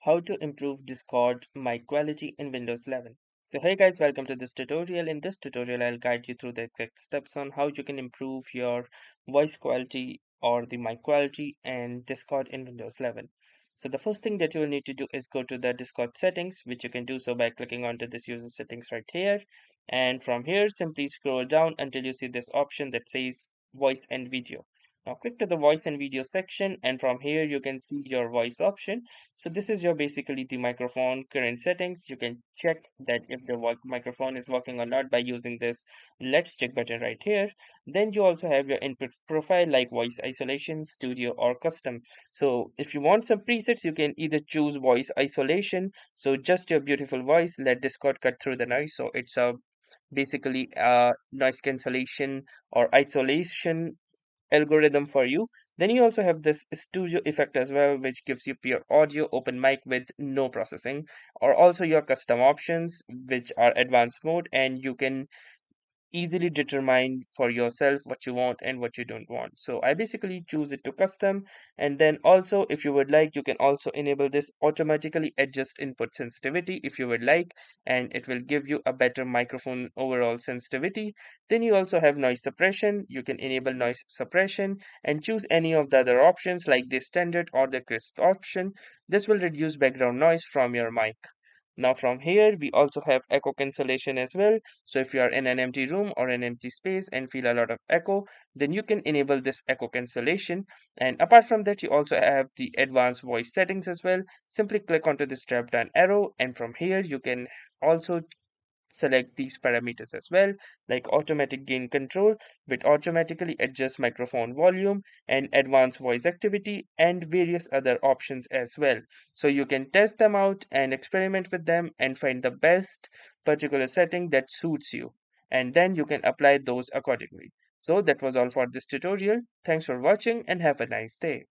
How to improve Discord mic quality in Windows 11. So hey guys, welcome to this tutorial. In this tutorial, I'll guide you through the exact steps on how you can improve your voice quality or the mic quality and Discord in Windows 11. So the first thing that you will need to do is go to the Discord settings, which you can do so by clicking onto this user settings right here. And from here, simply scroll down until you see this option that says voice and video. Now click to the voice and video section, and from here you can see your voice option. So this is your basically the microphone current settings. You can check that if the microphone is working or not by using this let's check button right here. Then you also have your input profile like voice isolation, studio or custom. So if you want some presets, you can either choose voice isolation. So just your beautiful voice, let Discord cut through the noise. So it's a basically noise cancellation or isolation algorithm for you. Then you also have this studio effect as well, which gives you pure audio, open mic with no processing, or also your custom options, which are advanced mode, and you can easily determine for yourself what you want and what you don't want. So I basically choose it to custom. And then also, if you would like, you can also enable this automatically adjust input sensitivity if you would like, and it will give you a better microphone overall sensitivity. Then you also have noise suppression. You can enable noise suppression and choose any of the other options like the standard or the Krisp option. This will reduce background noise from your mic. Now from here, we also have echo cancellation as well. So if you are in an empty room or an empty space and feel a lot of echo, then you can enable this echo cancellation. And apart from that, you also have the advanced voice settings as well. Simply click onto this drop down arrow, and from here, you can also select these parameters as well, like automatic gain control, which automatically adjusts microphone volume and advanced voice activity and various other options as well. So you can test them out and experiment with them and find the best particular setting that suits you. And then you can apply those accordingly. So that was all for this tutorial. Thanks for watching and have a nice day.